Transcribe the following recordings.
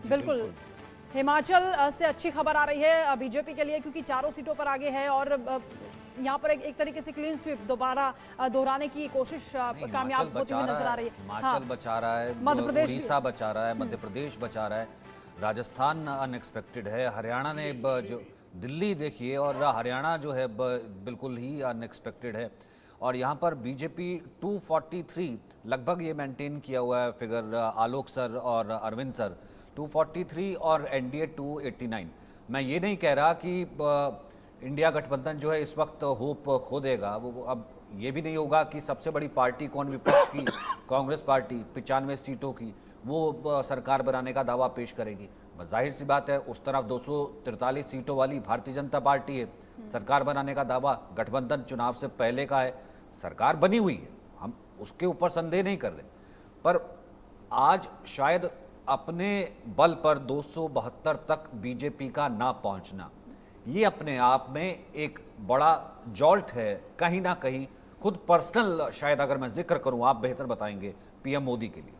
बिल्कुल। हिमाचल से अच्छी खबर आ रही है बीजेपी के लिए, क्योंकि चारों सीटों पर आगे है और यहाँ पर एक तरीके से क्लीन स्वीप दोबारा दोहराने की कोशिश कामयाब होती हुई नजर आ रही है। हिमाचल बचा रहा है, मध्य प्रदेश उड़ीसा बचा रहा है, मध्य प्रदेश बचा रहा है, राजस्थान अनएक्सपेक्टेड है, हरियाणा ने जो दिल्ली देखिए, और हरियाणा जो है बिल्कुल ही अनएक्सपेक्टेड है। और यहाँ पर बीजेपी 243 लगभग ये मेंटेन किया हुआ है फिगर, आलोक सर और अरविंद सर 243 और एनडीए 289। मैं ये नहीं कह रहा कि इंडिया गठबंधन जो है इस वक्त होप खो देगा। वो अब ये भी नहीं होगा कि सबसे बड़ी पार्टी कौन, विपक्ष की कांग्रेस पार्टी 95 सीटों की, वो सरकार बनाने का दावा पेश करेगी। बस जाहिर सी बात है, उस तरफ 243 सीटों वाली भारतीय जनता पार्टी है, सरकार बनाने का दावा गठबंधन चुनाव से पहले का है, सरकार बनी हुई है, हम उसके ऊपर संदेह नहीं कर रहे। पर आज शायद अपने बल पर 272 तक बीजेपी का ना पहुंचना, ये अपने आप में एक बड़ा जॉल्ट है कहीं ना कहीं। खुद पर्सनल शायद अगर मैं जिक्र करूं, आप बेहतर बताएंगे, पीएम मोदी के लिए।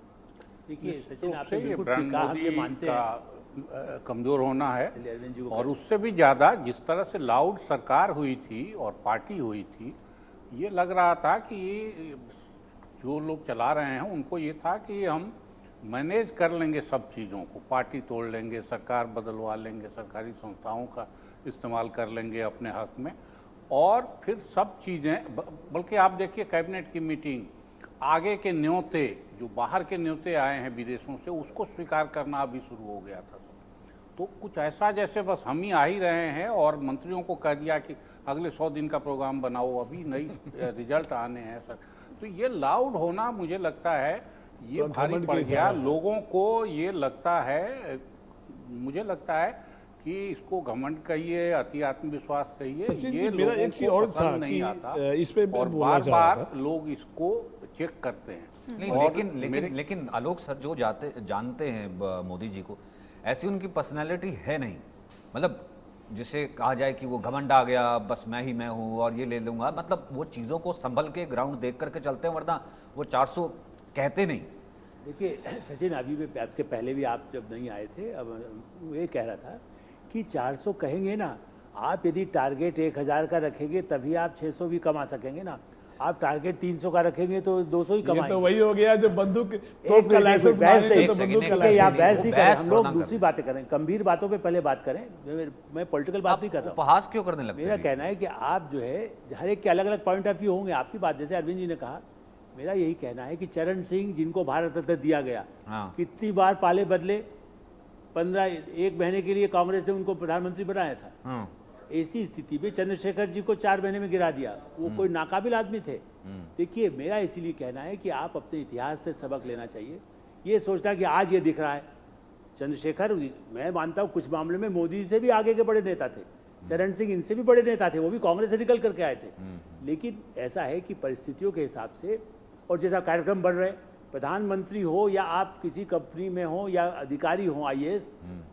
देखिए सचिन, आपने बिल्कुल ठीक कहा, हम ये मानते हैं कमजोर होना है, और उससे भी ज़्यादा जिस तरह से लाउड सरकार हुई थी और पार्टी हुई थी, ये लग रहा था कि जो लोग चला रहे हैं उनको ये था कि हम मैनेज कर लेंगे सब चीज़ों को, पार्टी तोड़ लेंगे, सरकार बदलवा लेंगे, सरकारी संस्थाओं का इस्तेमाल कर लेंगे अपने हक में, और फिर सब चीज़ें। बल्कि आप देखिए कैबिनेट की मीटिंग, आगे के न्योते, जो बाहर के न्योते आए हैं विदेशों से, उसको स्वीकार करना अभी शुरू हो गया था। तो कुछ ऐसा जैसे बस हम ही आ ही रहे हैं और मंत्रियों को कह दिया कि अगले 100 दिन का प्रोग्राम बनाओ, अभी नई रिजल्ट आने हैं सर। तो ये लाउड होना मुझे लगता है ये भारी पड़ गया लोगों को। ये लगता है, मुझे लगता है कि इसको घमंड कहिए, अति आत्मविश्वास कहिए, ये लोगों को पसंद नहीं आता, और बार बार लोग इसको चेक करते हैं। नहीं, लेकिन आलोक सर जो जानते हैं मोदी जी को, ऐसी उनकी पर्सनैलिटी है नहीं। मतलब जिसे कहा जाए कि वो घमंड आ गया, बस मैं ही मैं हूँ और ये ले लूँगा, मतलब वो चीज़ों को संभल के ग्राउंड देख करके चलते हैं, वरना वो 400 कहते नहीं। देखिए सचिन, अभी भी आपके पहले भी आप जब नहीं आए थे, अब ये कह रहा था कि 400 कहेंगे ना, आप यदि टारगेट 1000 का रखेंगे तभी आप 600 भी कमा सकेंगे ना। आप टारगेट 300 का रखेंगे तो 200 ही कमाएंगे। तो वही हो गया जो बंदूक तोप का लाइसेंस मांगे तो बंदूक का लाइसेंस। आप बहस नहीं करें, हम लोग दूसरी बातें करें, गंभीर बातों पे पहले बात करें। मैं पॉलिटिकल बात नहीं कर रहा हूं। उपहास क्यों करने लगते हैं? मेरा कहना है कि आप जो है हर एक के अलग अलग पॉइंट ऑफ व्यू होंगे। आपकी बात जैसे अरविंद जी ने कहा, मेरा यही कहना है कि चरण सिंह जिनको भारत रत्न दिया गया, कितनी बार पाले बदले, 1 महीने के लिए कांग्रेस ने उनको प्रधानमंत्री बनाया था। ऐसी स्थिति में चंद्रशेखर जी को 4 महीने में गिरा दिया, वो कोई नाकाबिल आदमी थे। देखिए मेरा इसीलिए कहना है कि आप अपने इतिहास से सबक लेना चाहिए। ये सोचना कि आज ये दिख रहा है, चंद्रशेखर, मैं मानता हूँ कुछ मामले में मोदी से भी आगे के बड़े नेता थे, चरण सिंह इनसे भी बड़े नेता थे, वो भी कांग्रेस से निकल करके आए थे। लेकिन ऐसा है कि परिस्थितियों के हिसाब से और जैसा कार्यक्रम बढ़ रहे, प्रधानमंत्री हो या आप किसी कंपनी में हो या अधिकारी हो IAS,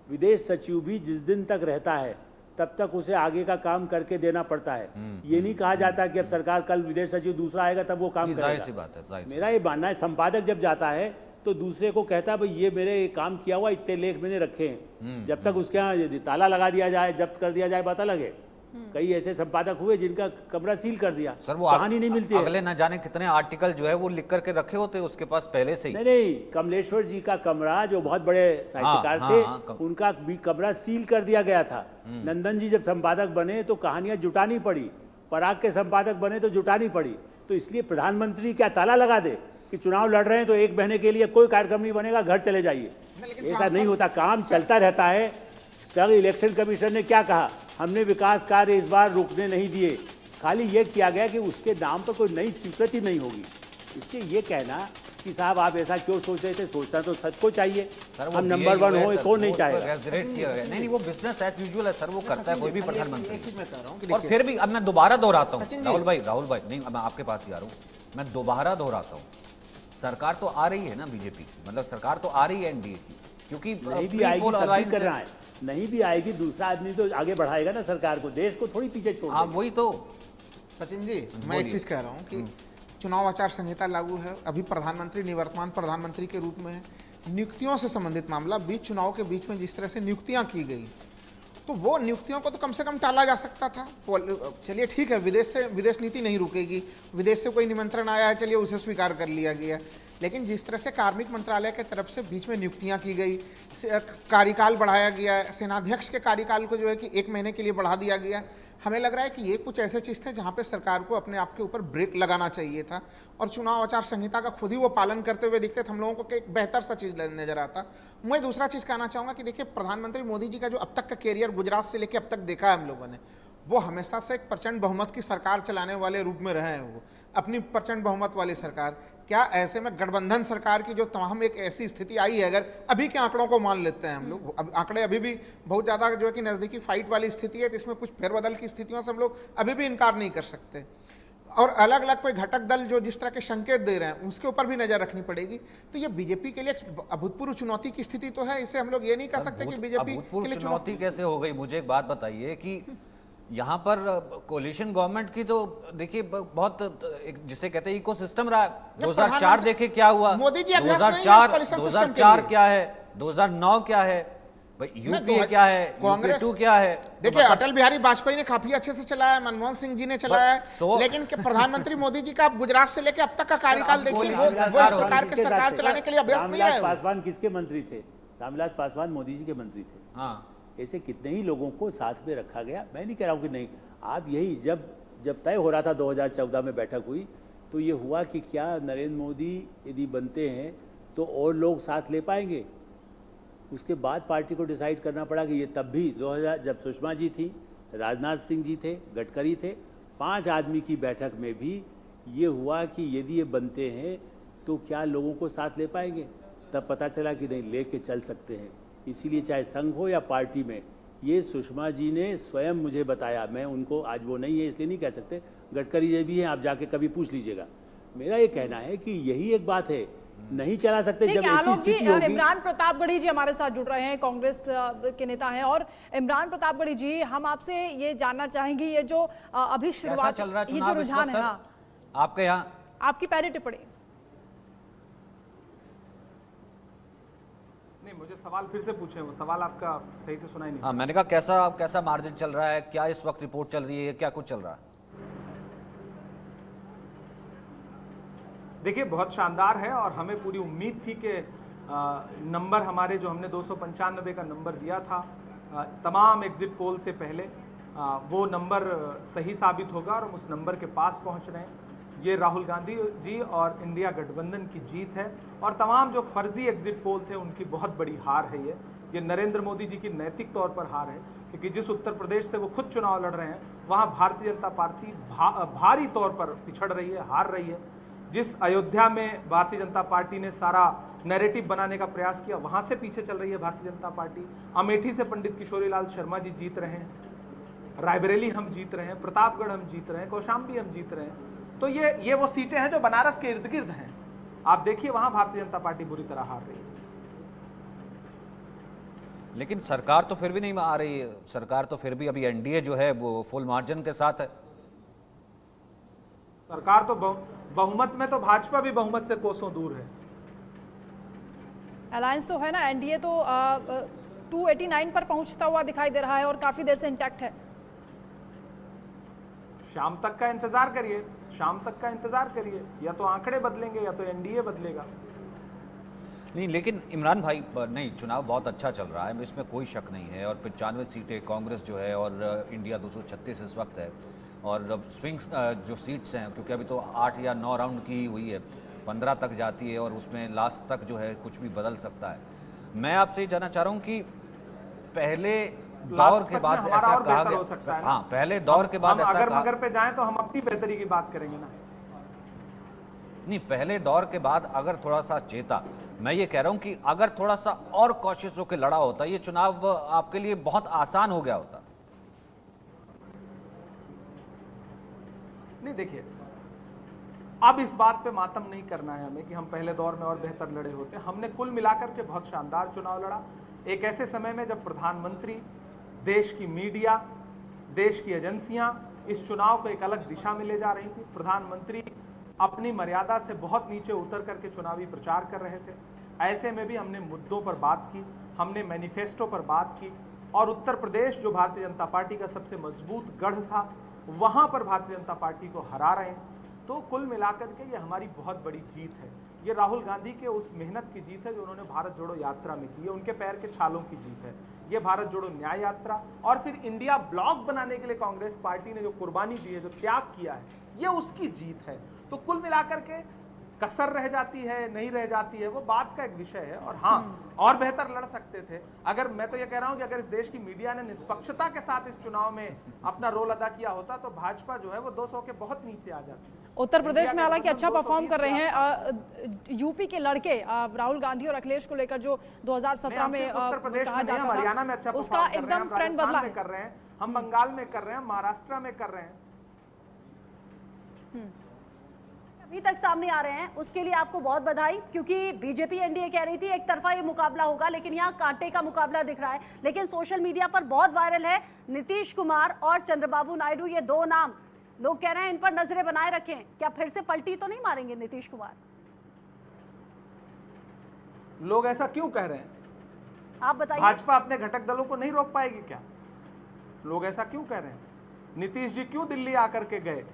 विदेश सचिव भी जिस दिन तक रहता है तब तक उसे आगे का काम करके देना पड़ता है। ये नहीं कहा जाता कि अब सरकार कल विदेश सचिव दूसरा आएगा तब वो काम करेगा। सी बात है, मेरा ये मानना है, संपादक जब जाता है तो दूसरे को कहता है भाई ये मेरे काम किया हुआ, इतने लेख मैंने रखे हैं, जब तक उसके यहाँ ताला लगा दिया जाए, जब्त कर दिया जाए, बात अलग है। कई ऐसे संपादक हुए जिनका कमरा सील कर दिया, सर वो कहानी नहीं मिलती है। अगले न जाने कितने आर्टिकल जो है वो लिख करके रखे होते उसके पास पहले से ही। नहीं, कमलेश्वर जी का कमरा, जो बहुत बड़े साहित्यकार थे, उनका भी कमरा सील कर दिया गया था। नंदन जी जब संपादक बने तो कहानियां जुटानी पड़ी, पराग के संपादक बने तो जुटानी पड़ी। तो इसलिए प्रधानमंत्री क्या ताला लगा दे कि चुनाव लड़ रहे हैं तो 1 महीने के लिए कोई कार्यक्रम नहीं बनेगा, घर चले जाइए, ऐसा नहीं होता, काम चलता रहता है। कल इलेक्शन कमीशन ने क्या कहा, हमने विकास कार्य इस बार रुकने नहीं दिए, खाली ये किया गया कि उसके नाम पर कोई नई स्वीकृति नहीं होगी। इसलिए ये कहना कि साहब आप ऐसा क्यों सोच रहे थे, सोचना तो सबको चाहिए, हम नंबर 1 हो, कौन नहीं चाहेगा। नहीं, वो बिजनेस एज यूजुअल है सर, वो करता है कोई भी प्रधानमंत्री। और फिर भी अब मैं दोबारा दोहराता हूँ राहुल भाई, नहीं मैं आपके पास ही आ रहा हूँ, मैं दोबारा दोहराता हूँ, सरकार तो आ रही है ना बीजेपी की, मतलब सरकार तो आ रही है एनडीए की, क्योंकि नहीं भी आएगी तब भी कर रहा है, नहीं भी आएगी दूसरा आदमी तो आगे बढ़ाएगा ना सरकार को, देश को थोड़ी पीछे छोड़। हाँ वही तो सचिन जी, मैं एक चीज कह रहा हूँ कि चुनाव आचार संहिता लागू है, अभी प्रधानमंत्री निवर्तमान प्रधानमंत्री के रूप में है, नियुक्तियों से संबंधित मामला, बीच चुनाव के बीच में जिस तरह से नियुक्तियां की गई, तो वो नियुक्तियों को तो कम से कम टाला जा सकता था। चलिए ठीक है, विदेश नीति नहीं रुकेगी, विदेश से कोई निमंत्रण आया है, चलिए उसे स्वीकार कर लिया गया। लेकिन जिस तरह से कार्मिक मंत्रालय के तरफ से बीच में नियुक्तियां की गई, कार्यकाल बढ़ाया गया, सेनाध्यक्ष के कार्यकाल को जो है कि 1 महीने के लिए बढ़ा दिया गया, हमें लग रहा है कि ये कुछ ऐसे चीज़ थे जहाँ पे सरकार को अपने आप के ऊपर ब्रेक लगाना चाहिए था। और चुनाव आचार संहिता का खुद ही वो पालन करते हुए दिखते थे, हम लोगों को एक बेहतर सा चीज़ नजर आता। मैं दूसरा चीज़ कहना चाहूँगा कि देखिए, प्रधानमंत्री मोदी जी का जो अब तक का कैरियर गुजरात से लेकर अब तक देखा है हम लोगों ने, वो हमेशा से एक प्रचंड बहुमत की सरकार चलाने वाले रूप में रहे हैं। वो अपनी प्रचंड बहुमत वाली सरकार, क्या ऐसे में गठबंधन सरकार की जो तमाम एक ऐसी स्थिति आई है, अगर अभी के आंकड़ों को मान लेते हैं हम लोग, अब आंकड़े अभी भी बहुत ज़्यादा जो है कि नज़दीकी फाइट वाली स्थिति है, तो इसमें कुछ फेरबदल की स्थितियों से हम लोग अभी भी इनकार नहीं कर सकते। और अलग अलग कोई घटक दल जो जिस तरह के संकेत दे रहे हैं, उसके ऊपर भी नजर रखनी पड़ेगी। तो ये बीजेपी के लिए अभूतपूर्व चुनौती की स्थिति तो है, इसे हम लोग ये नहीं कह सकते कि बीजेपी के लिए चुनौती कैसे हो गई। मुझे एक बात बताइए कि यहाँ पर कोलिशन गवर्नमेंट की तो देखिए बहुत जिसे कहते हैं इकोसिस्टम रहा है। 2004 देखे क्या हुआ, मोदी जी 2004 क्या है, 2009 क्या है, यूपीए क्या है, कांग्रेस 2 क्या है। देखिए, अटल बिहारी वाजपेयी ने काफी अच्छे से चलाया, मनमोहन सिंह जी ने चलाया है, लेकिन प्रधानमंत्री मोदी जी का आप गुजरात से लेकर अब तक का कार्यकाल देखिए, वो इस प्रकार की सरकार चलाने के लिए अभ्यस्त नहीं रहे। पासवान किसके मंत्री थे? रामविलास पासवान मोदी जी के मंत्री थे। हाँ, ऐसे कितने ही लोगों को साथ में रखा गया। मैं नहीं कह रहा हूँ कि नहीं, आप यही जब तय हो रहा था 2014 में बैठक हुई, तो ये हुआ कि क्या नरेंद्र मोदी यदि बनते हैं तो और लोग साथ ले पाएंगे। उसके बाद पार्टी को डिसाइड करना पड़ा कि ये तब भी 2000 जब सुषमा जी थी, राजनाथ सिंह जी थे, गडकरी थे, 5 आदमी की बैठक में भी ये हुआ कि यदि ये बनते हैं तो क्या लोगों को साथ ले पाएंगे। तब पता चला कि नहीं, ले के चल सकते हैं। इसीलिए चाहे संघ हो या पार्टी में, ये सुषमा जी ने स्वयं मुझे बताया। मैं उनको, आज वो नहीं है इसलिए नहीं कह सकते, गडकरी जी भी हैं, आप जाके कभी पूछ लीजिएगा। मेरा ये कहना है कि यही एक बात है, नहीं चला सकते जब ऐसी स्थिति होगी। इमरान प्रतापगढ़ी जी हमारे साथ जुड़ रहे हैं, कांग्रेस के नेता हैं। और इमरान प्रतापगढ़ी जी, हम आपसे ये जानना चाहेंगे, ये जो अभी शुरुआत, ये जो रुझान है आपके यहाँ, आपकी पहली टिप्पणी। नहीं, मुझे सवाल फिर से पूछे, वो सवाल आपका सही से सुनाई नहीं। हाँ, मैंने कहा कैसा मार्जिन चल रहा है, क्या इस वक्त रिपोर्ट चल रही है, क्या कुछ चल रहा है? देखिए, बहुत शानदार है और हमें पूरी उम्मीद थी कि नंबर हमारे जो हमने 295 का नंबर दिया था तमाम एग्जिट पोल से पहले, वो नंबर सही साबित होगा और हम उस नंबर के पास पहुंच रहे हैं। ये राहुल गांधी जी और इंडिया गठबंधन की जीत है और तमाम जो फर्जी एग्जिट पोल थे उनकी बहुत बड़ी हार है। ये नरेंद्र मोदी जी की नैतिक तौर पर हार है, क्योंकि जिस उत्तर प्रदेश से वो खुद चुनाव लड़ रहे हैं, वहाँ भारतीय जनता पार्टी भारी तौर पर पिछड़ रही है, हार रही है। जिस अयोध्या में भारतीय जनता पार्टी ने सारा नैरेटिव बनाने का प्रयास किया, वहाँ से पीछे चल रही है भारतीय जनता पार्टी। अमेठी से पंडित किशोरीलाल शर्मा जी जीत रहे हैं, रायबरेली हम जीत रहे हैं, प्रतापगढ़ हम जीत रहे हैं, कौशाम्बी हम जीत रहे हैं। तो ये वो सीटें हैं जो बनारस के इर्द गिर्द हैं। आप देखिए, वहां भारतीय जनता पार्टी बुरी तरह हार रही है। लेकिन सरकार तो फिर भी नहीं आ रही है, सरकार तो फिर भी अभी एनडीए जो है वो फुल मार्जिन के साथ है। सरकार तो बहुमत में तो भाजपा भी बहुमत से कोसों दूर है। अलायंस तो है ना, एनडीए तो 289 पर पहुंचता हुआ दिखाई दे रहा है और काफी देर से इंटैक्ट है। शाम तक का इंतजार करिए, शाम तक का इंतजार करिए, या तो आंकड़े बदलेंगे या तो एनडीए बदलेगा। नहीं, लेकिन इमरान भाई, नहीं, चुनाव बहुत अच्छा चल रहा है, इसमें कोई शक नहीं है। और 95 सीटें कांग्रेस जो है और इंडिया 236 इस वक्त है। और स्विंग जो सीट्स हैं, क्योंकि अभी तो 8 या 9 राउंड की हुई है, 15 तक जाती है और उसमें लास्ट तक जो है कुछ भी बदल सकता है। मैं आपसे ये जानना चाह रहा हूँ कि पहले दौर के बाद ऐसा कहा गया, हाँ, पहले दौर के बाद अगर मगर पे जाएं तो हम अपनी बेहतरी की बात करेंगे ना। नहीं, पहले दौर के बाद अगर थोड़ा सा चेता, मैं ये कह रहा हूं कि अगर थोड़ा सा और कॉशियस होकर लड़ा होता, ये चुनाव आपके लिए बहुत आसान हो गया होता। नहीं, देखिए, अब इस बात पे मातम नहीं करना है हमें कि हम पहले दौर में और बेहतर लड़े होते। हमने कुल मिलाकर के बहुत शानदार चुनाव लड़ा, एक ऐसे समय में जब प्रधानमंत्री, देश की मीडिया, देश की एजेंसियां इस चुनाव को एक अलग दिशा में ले जा रही थी। प्रधानमंत्री अपनी मर्यादा से बहुत नीचे उतर करके चुनावी प्रचार कर रहे थे। ऐसे में भी हमने मुद्दों पर बात की, हमने मैनिफेस्टो पर बात की, और उत्तर प्रदेश जो भारतीय जनता पार्टी का सबसे मजबूत गढ़ था, वहां पर भारतीय जनता पार्टी को हरा रहे हैं। तो कुल मिलाकर के ये हमारी बहुत बड़ी जीत है। ये राहुल गांधी के उस मेहनत की जीत है जो उन्होंने भारत जोड़ो यात्रा में की है, उनके पैर के छालों की जीत है। ये भारत जोड़ो न्याय यात्रा और फिर इंडिया ब्लॉक बनाने के लिए कांग्रेस पार्टी ने जो कुर्बानी दी है, जो त्याग किया है, ये उसकी जीत है। तो कुल मिलाकर के कसर रह जाती है, नहीं रह जाती है, वो बात का एक विषय है। और हाँ, और बेहतर लड़ सकते थे। अगर मैं तो ये कह रहा हूं कि अगर इस देश की मीडिया ने निष्पक्षता के साथ इस चुनाव में अपना रोल अदा किया होता तो भाजपा जो है वो 200 के बहुत नीचे आ जाती है। उत्तर प्रदेश में हालांकि अच्छा परफॉर्म कर रहे हैं यूपी के लड़के राहुल गांधी और अखिलेश को लेकर, जो 2017 में उत्तर प्रदेश कहा जाता था, हरियाणा में अच्छा उसका एकदम ट्रेंड बदला है। कर रहे हैं, हम बंगाल में कर रहे हैं, महाराष्ट्र में कर रहे हैं। अभी तक सामने आ रहे हैं, उसके लिए आपको बहुत बधाई, क्योंकि बीजेपी एनडीए कह रही थी एक तरफा ये मुकाबला होगा, लेकिन यहाँ कांटे का मुकाबला दिख रहा है। लेकिन सोशल मीडिया पर बहुत वायरल है नीतीश कुमार और चंद्रबाबू नायडू, ये दो नाम लोग कह रहे हैं इन पर नजरें बनाए रखें। क्या फिर से पलटी तो नहीं मारेंगे नीतीश कुमार? लोग ऐसा क्यों कह रहे हैं, आप बताइए। भाजपा अपने घटक दलों को नहीं रोक पाएगी क्या? लोग ऐसा क्यों कह रहे हैं? नीतीश जी क्यों दिल्ली आकर के गए?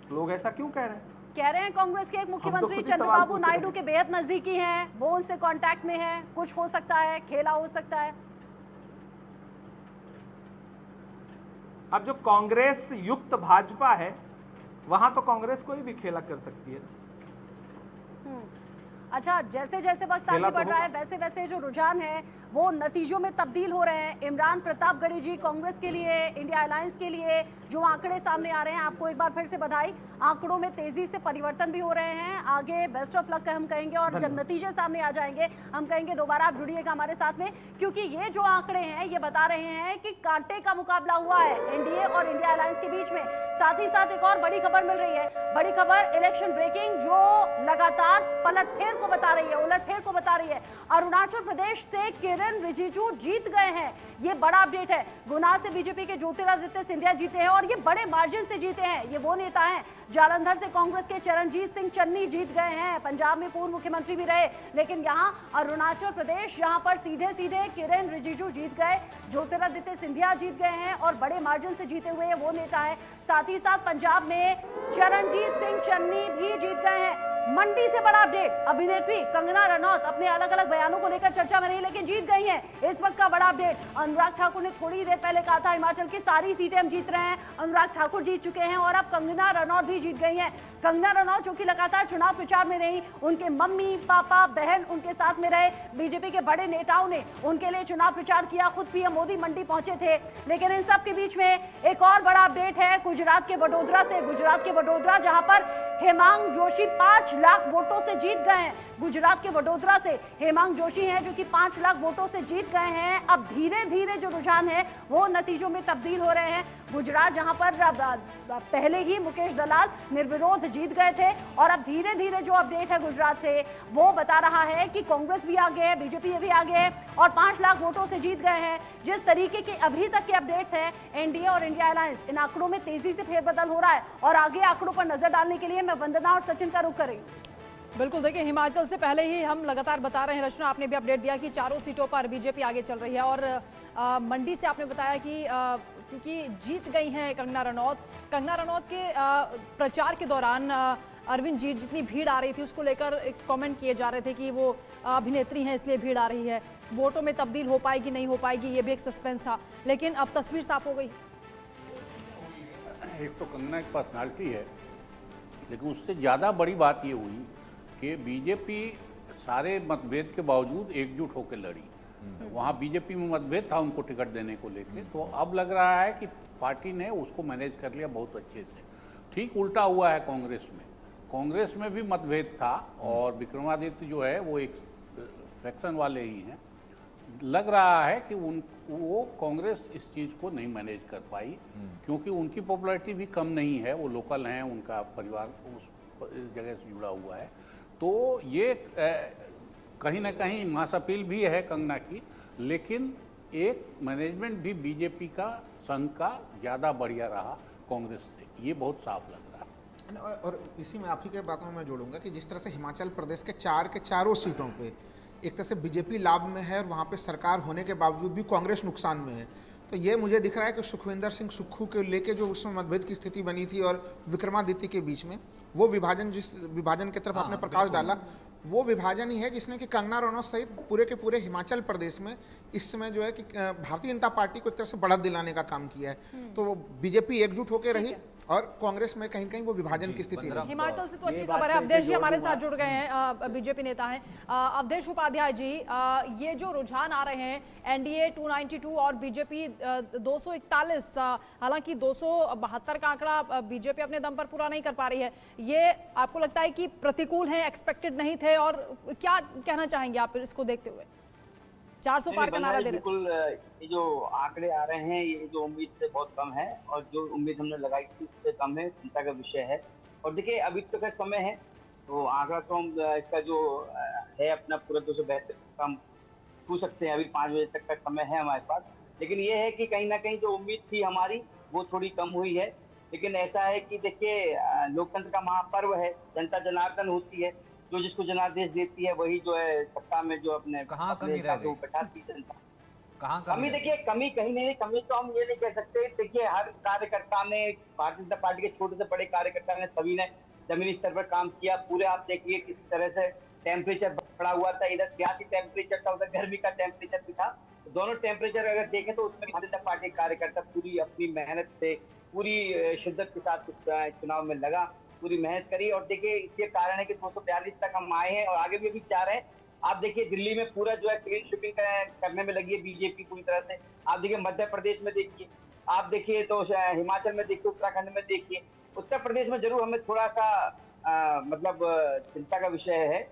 लोग ऐसा क्यों कह रहे हैं? कह रहे हैं कांग्रेस के एक मुख्यमंत्री खुद ही सवाल चंद्रबाबू पूछ रहे नायडू हैं। के बेहद नजदीकी हैं, वो उनसे कांटेक्ट में हैं, कुछ हो सकता है, खेला हो सकता है। अब जो कांग्रेस युक्त भाजपा है, वहां तो कांग्रेस कोई भी खेला कर सकती है। अच्छा, जैसे जैसे वक्त आगे बढ़ रहा है वैसे वैसे जो रुझान है वो नतीजों में तब्दील हो रहे हैं। इमरान प्रतापगढ़ी जी कांग्रेस के लिए, इंडिया अलायंस के लिए जो आंकड़े सामने आ रहे हैं, आपको एक बार फिर से बधाई। आंकड़ों में तेजी से परिवर्तन भी हो रहे हैं। आगे बेस्ट ऑफ लक हम कहेंगे, और जब नतीजे सामने आ जाएंगे हम कहेंगे दोबारा आप जुड़िएगा हमारे साथ में, क्योंकि ये जो आंकड़े हैं ये बता रहे हैं कि कांटे का मुकाबला हुआ है एनडीए और इंडिया अलायंस के बीच में। साथ ही साथ एक और बड़ी खबर मिल रही है, बड़ी खबर इलेक्शन ब्रेकिंग, जो लगातार पलटफेर को बता रही है, उलटफेर को बता रही है। अरुणाचल प्रदेश से किरेन रिजिजू जीत गए हैं, ये बड़ा अपडेट है। गुना से बीजेपी के ज्योतिरादित्य सिंधिया जीते हैं और ये बड़े मार्जिन से जीते हैं। ये वो नेता हैं। जालंधर से कांग्रेस के चरणजीत सिंह चन्नी जीत गए हैं, पंजाब में पूर्व मुख्यमंत्री भी रहे। लेकिन यहाँ अरुणाचल प्रदेश, यहाँ पर सीधे सीधे किरेन रिजिजू जीत गए, ज्योतिरादित्य सिंधिया जीत गए हैं और बड़े मार्जिन से जीते हुए वो नेता है। साथ ही साथ पंजाब में चरणजीत सिंह चन्नी भी जीत गए हैं। मंडी से बड़ा अपडेट, अभिनेत्री कंगना रनौत अपने अलग अलग बयानों को लेकर चर्चा में रही लेकिन जीत गई हैं। इस वक्त का बड़ा अपडेट, अनुराग ठाकुर ने थोड़ी देर पहले कहा था हिमाचल की सारी सीटें हम जीत रहे हैं। अनुराग ठाकुर जीत चुके हैं और अब कंगना रनौत भी जीत गई हैं। कंगना रनौत जो कि लगातार चुनाव प्रचार में रही, उनके मम्मी पापा बहन उनके साथ में रहे, बीजेपी के बड़े नेताओं ने उनके लिए चुनाव प्रचार किया, खुद पीएम मोदी मंडी पहुंचे थे। लेकिन इन सब के बीच में एक और बड़ा अपडेट है गुजरात के वडोदरा से। गुजरात के वडोदरा जहां पर हेमांग जोशी 5 लाख वोटों से जीत गए हैं। गुजरात के वडोदरा से हेमांग जोशी हैं जो कि 5 लाख वोटों से जीत गए हैं। अब धीरे धीरे जो रुझान है वो नतीजों में तब्दील हो रहे हैं। गुजरात जहां पर पहले ही मुकेश दलाल निर्विरोध जीत गए थे और अब धीरे धीरे जो अपडेट है गुजरात से वो बता रहा है कि कांग्रेस भी आगे है, बीजेपी भी आगे है और 5 लाख वोटों से जीत गए हैं। जिस तरीके के अभी तक के अपडेट्स हैं एनडीए और इंडिया अलायंस, इन आंकड़ों में तेजी से फेरबदल हो रहा है और आगे आंकड़ों पर नजर डालने के लिए मैं वंदना और सचिन का रुख करेंगे। बिल्कुल, देखिए हिमाचल से पहले ही हम लगातार बता रहे हैं, रचना आपने भी अपडेट दिया कि चारों सीटों पर बीजेपी आगे चल रही है और मंडी से आपने बताया कि क्योंकि जीत गई हैं कंगना रनौत के प्रचार के दौरान अरविंद जी जितनी भीड़ आ रही थी उसको लेकर एक कमेंट किए जा रहे थे कि वो अभिनेत्री हैं इसलिए भीड़ आ रही है, वोटों में तब्दील हो पाएगी नहीं हो पाएगी, ये भी एक सस्पेंस था, लेकिन अब तस्वीर साफ हो गई। एक तो कंगना एक पर्सनालिटी है, लेकिन उससे ज़्यादा बड़ी बात ये हुई कि बीजेपी सारे मतभेद के बावजूद एकजुट होकर लड़ी। वहाँ बीजेपी में मतभेद था उनको टिकट देने को लेके, तो अब लग रहा है कि पार्टी ने उसको मैनेज कर लिया बहुत अच्छे से। ठीक उल्टा हुआ है कांग्रेस में भी मतभेद था और विक्रमादित्य जो है वो एक फ्रैक्शन वाले ही हैं। लग रहा है कि वो कांग्रेस इस चीज़ को नहीं मैनेज कर पाई क्योंकि उनकी पॉपुलैरिटी भी कम नहीं है, वो लोकल हैं, उनका परिवार उस जगह से जुड़ा हुआ है। तो ये कहीं ना कहीं मास अपील भी है कंगना की, लेकिन एक मैनेजमेंट भी बीजेपी का संघ का ज़्यादा बढ़िया रहा कांग्रेस से, ये बहुत साफ लग रहा है। और इसी में आप ही के बातों में मैं जोड़ूंगा कि जिस तरह से हिमाचल प्रदेश के चारों सीटों पे एक तरह से बीजेपी लाभ में है और वहाँ पे सरकार होने के बावजूद भी कांग्रेस नुकसान में है। तो ये मुझे दिख रहा है कि सुखविंदर सिंह सुक्खू के लेके जो उसमें मतभेद की स्थिति बनी थी और विक्रमादित्य के बीच में वो विभाजन, जिस विभाजन की तरफ आपने प्रकाश डाला, वो विभाजन ही है जिसने कि कंगना रनौत सहित पूरे के पूरे हिमाचल प्रदेश में इस समय जो है कि भारतीय जनता पार्टी को एक तरह से बढ़त दिलाने का काम किया है। तो बीजेपी एकजुट होकर रही और कांग्रेस में कहीं कहीं वो विभाजन की स्थिति रही। हिमाचल से तो अच्छी खबर है। अवधेश जी हमारे साथ जुड़ गए हैं, बीजेपी नेता हैं। अवधेश उपाध्याय जी, ये जो रुझान आ रहे हैं एनडीए 292 और बीजेपी 241, हालांकि 272 का आंकड़ा बीजेपी अपने दम पर पूरा नहीं कर पा रही है, ये आपको लगता है कि प्रतिकूल है, एक्सपेक्टेड नहीं थे, और क्या कहना चाहेंगे आप इसको देखते हुए? 400 पार का नारा दे रहे हैं। बिल्कुल, ये जो आंकड़े आ रहे हैं ये जो उम्मीद से बहुत कम है, और जो उम्मीद हमने लगाई थी उससे कम है, चिंता का विषय है। और देखिए अभी तो का समय है, तो आंकड़ा तो हम इसका जो है अपना पूरा 272 कम छू सकते हैं। अभी 5 बजे तक का समय है हमारे पास, लेकिन ये है कि कहीं ना कहीं जो उम्मीद थी हमारी वो थोड़ी कम हुई है। लेकिन ऐसा है कि देखिए लोकतंत्र का महापर्व है, जनता जनार्दन होती है, जो जिसको जनादेश देती है वही जो है सत्ता में जो अपने कहाँ कमी रह गई? बैठाती जनता। कहाँ कमी देखिए, कमी कहीं नहीं, कमी तो हम ये नहीं कह सकते। देखिए हर कार्यकर्ता ने, भारतीय जनता पार्टी के छोटे से बड़े कार्यकर्ता ने, सभी ने जमीनी स्तर पर काम किया। पूरे आप देखिए किस तरह से टेम्परेचर बढ़ा हुआ था, इधर सियासी टेम्परेचर था, उधर गर्मी का टेम्परेचर भी था। दोनों टेम्परेचर अगर देखें तो उसमें भारतीय जनता पार्टी कार्यकर्ता पूरी अपनी मेहनत से, पूरी शिद्दत के साथ चुनाव में लगा, पूरी मेहनत करी। और देखिए इसके कारण है कि 242 तक हम आए हैं और आगे भी अभी जा रहे हैं। आप देखिए दिल्ली में पूरा जो है क्लीन स्वीपिंग करने में लगी है बीजेपी पूरी तरह से। आप देखिए मध्य प्रदेश में देखिए, आप देखिए तो हिमाचल में देखिए, उत्तराखंड में देखिए, उत्तर प्रदेश में जरूर हमें थोड़ा सा मतलब चिंता का विषय है।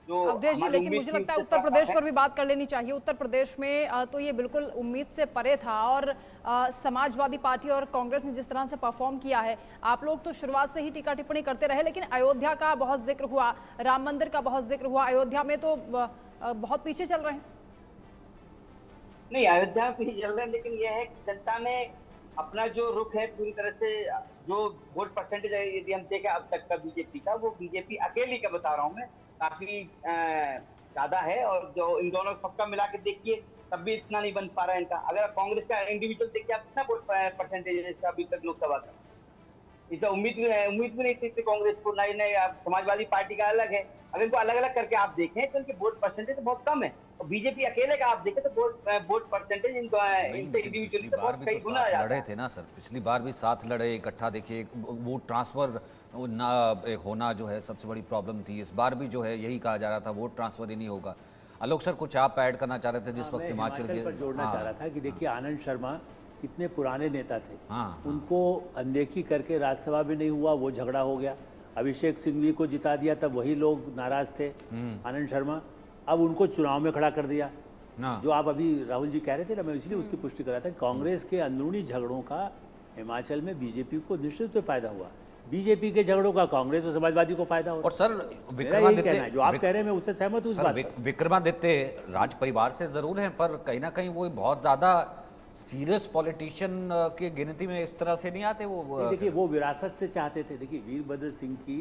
अवधेश जी, लेकिन मुझे लगता है उत्तर प्रदेश पर भी बात कर लेनी चाहिए। उत्तर प्रदेश में तो ये बिल्कुल उम्मीद से परे था, और समाजवादी पार्टी और कांग्रेस ने जिस तरह से परफॉर्म किया है, आप लोग तो शुरुआत से ही टीका टिप्पणी करते रहे, लेकिन अयोध्या का बहुत जिक्र हुआ, राम मंदिर का बहुत जिक्र हुआ, अयोध्या में तो बहुत पीछे चल रहे हैं। नहीं, अयोध्या में पीछे चल रहे हैं, लेकिन यह है कि जनता ने अपना जो रुख है पूरी तरह से, जो वोट परसेंटेज है यदि हम देखें अब तक का बीजेपी का, वो बीजेपी अकेली का बता रहा हूँ मैं, काफी ज्यादा है। और जो इन दोनों सबका मिला के देखिए तब भी इतना नहीं बन पा रहा है इनका। अगर कांग्रेस का इंडिविजुअल देखिए आप कितना वोट परसेंटेज है इसका अभी तक लोकसभा का, इसका उम्मीद भी नहीं थी कांग्रेस को, नहीं समाजवादी पार्टी का अलग है। अगर इनको अलग अलग करके आप देखें तो इनके वोट परसेंटेज बहुत कम है, और बीजेपी अकेले का आप देखें तो वोट परसेंटेज इनसे इंडिविजुअली से बहुत कई गुना लड़े थे ना सर, पिछली बार भी साथ लड़े इकट्ठा। देखिए वोट ट्रांसफर ना एक होना जो है सबसे बड़ी प्रॉब्लम थी। इस बार भी जो है यही कहा जा रहा था वोट ट्रांसफर ही नहीं होगा। आलोक सर कुछ आप ऐड करना चाह रहे थे जिस वक्त हिमाचल के पर जोड़ना चाह रहा था कि देखिए आनंद शर्मा कितने पुराने नेता थे, उनको अनदेखी करके राज्यसभा भी नहीं हुआ, वो झगड़ा हो गया। अभिषेक सिंघवी को जिता दिया तब वही लोग नाराज थे, आनंद शर्मा, अब उनको चुनाव में खड़ा कर दिया। जो आप अभी राहुल जी कह रहे थे ना, मैं इसलिए उसकी पुष्टि कर रहा था। कांग्रेस के अंदरूनी झगड़ों का हिमाचल में बीजेपी को निश्चित रूप से फायदा हुआ, बीजेपी के झगड़ों का कांग्रेस और समाजवादी को फायदा हो। और सर विक्रमादित्य, जो आप कह रहे हैं मैं उससे सहमत हूँ उस बात पर। विक्रमादित्य राज परिवार से जरूर हैं, पर कहीं ना कहीं वो बहुत ज्यादा सीरियस पॉलिटिशियन के गिनती में इस तरह से नहीं आते। वो देखिए वो विरासत से चाहते थे। देखिए वीरभद्र सिंह की,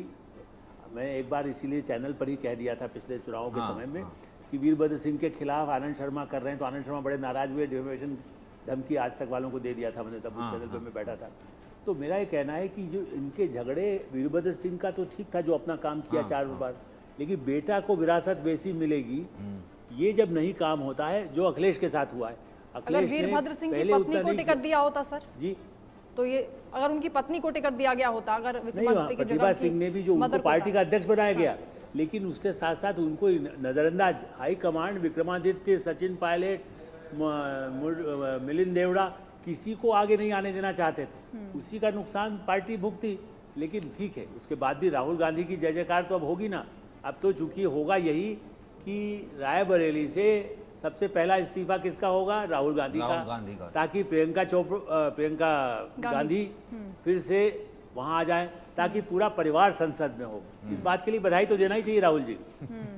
मैं एक बार इसीलिए चैनल पर ही कह दिया था पिछले चुनाव के समय में कि वीरभद्र सिंह के खिलाफ आनंद शर्मा कर रहे हैं, तो आनंद शर्मा बड़े नाराज हुए, डिफेमेशन धमकी आज तक वालों को दे दिया था मैंने, तब उस चैनल पर मैं बैठा था। तो मेरा ये कहना है कि जो इनके झगड़े, वीरभद्र सिंह का तो ठीक था जो अपना काम किया 4 बार, लेकिन बेटा को विरासत वैसी मिलेगी, ये जब नहीं काम होता है जो अखिलेश के साथ हुआ है। अगर वीरभद्र सिंह की पत्नी को टिकट दिया होता सर जी, तो ये अगर उनकी पत्नी को टिकट दिया गया होता, अगर विक्रमादित्य की प्रतिभा सिंह ने भी जो उनको पार्टी का अध्यक्ष बनाया गया, लेकिन उसके साथ साथ उनको नजरअंदाज, हाईकमांड विक्रमादित्य, सचिन पायलट, मिलिंद देवड़ा, किसी को आगे नहीं आने देना चाहते थे। उसी का नुकसान पार्टी भुगती। लेकिन ठीक है, उसके बाद भी राहुल गांधी की जय जयकार तो अब होगी ना। अब तो चूंकि होगा यही कि रायबरेली से सबसे पहला इस्तीफा किसका होगा, राहुल गांधी का, ताकि प्रियंका गांधी फिर से वहां आ जाए, ताकि पूरा परिवार संसद में हो। इस बात के लिए बधाई तो देना ही चाहिए राहुल जी।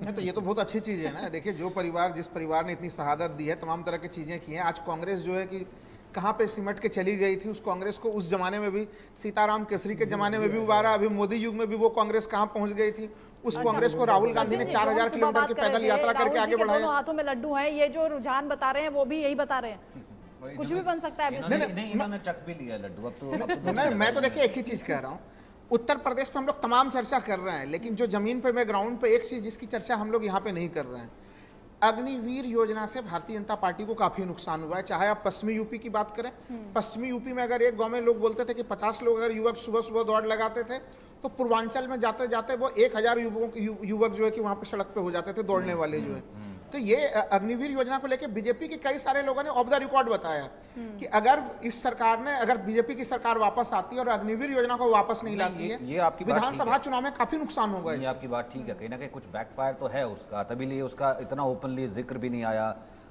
तो ये तो बहुत अच्छी चीज़ है ना। देखिए जो परिवार, जिस परिवार ने इतनी शहादत दी है, तमाम तरह की चीज़ें की हैं, आज कांग्रेस जो है कि कहाँ पे सिमट के चली गई थी उस कांग्रेस को। उस जमाने में भी सीताराम केसरी के जमाने में भी उबारा, अभी मोदी युग में भी वो कांग्रेस कहाँ पहुंच गई थी। उस कांग्रेस को राहुल गांधी ने 4000 किलोमीटर की पैदल यात्रा करके आगे बढ़ाया। दोनों हाथों में लड्डू हैं, ये जो रुझान बता रहे हैं वो भी यही बता रहे हैं, कुछ भी बन सकता है। नहीं, इन्होंने चख भी लिया लड्डू। अब तो नहीं, मैं तो देखिए एक ही चीज कह रहा हूँ, उत्तर प्रदेश में हम लोग तमाम चर्चा कर रहे हैं, लेकिन जो जमीन पे मैं ग्राउंड पे एक चीज जिसकी चर्चा हम लोग यहाँ पे नहीं कर रहे हैं, अग्निवीर योजना से भारतीय जनता पार्टी को काफी नुकसान हुआ है। चाहे आप पश्चिमी यूपी की बात करें, पश्चिमी यूपी में अगर एक गांव में लोग बोलते थे कि 50 लोग अगर युवक सुबह सुबह दौड़ लगाते थे, तो पूर्वांचल में जाते जाते वो 1000 युवक जो है कि वहां पे सड़क पे हो जाते थे दौड़ने वाले जो है। तो ये अग्निवीर योजना को लेकर बीजेपी के कई सारे लोगों ने ऑफ द रिकॉर्ड बताया कि अगर इस सरकार ने, अगर बीजेपी की सरकार वापस आती है और अग्निवीर योजना को वापस नहीं लाती है, ये आपकी बात विधानसभा चुनाव में काफी नुकसान होगा। ये आपकी बात ठीक है, कहीं ना कहीं कुछ बैकफायर तो है उसका, तभी लिए उसका इतना ओपनली जिक्र भी नहीं आया।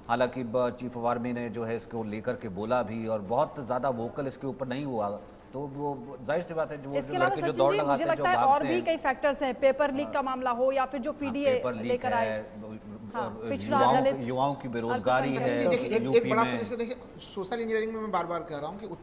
हालांकि चीफ ऑफ आर्मी ने जो है इसको लेकर के बोला भी और बहुत ज्यादा वोकल इसके ऊपर नहीं हुआ, तो वो जाहिर सी बात है जो इसके अलावा सचिन जी मुझे लगता है और भी कई फैक्टर्स हैं, पेपर लीक का मामला हो या फिर जो पीडीए लेकर आए, पिछड़ा दलित युवाओं की बेरोजगारी है। एक बड़ा सा, जैसे देखिए सोशल इंजीनियरिंग में मैं बार बार कह रहा हूँ कि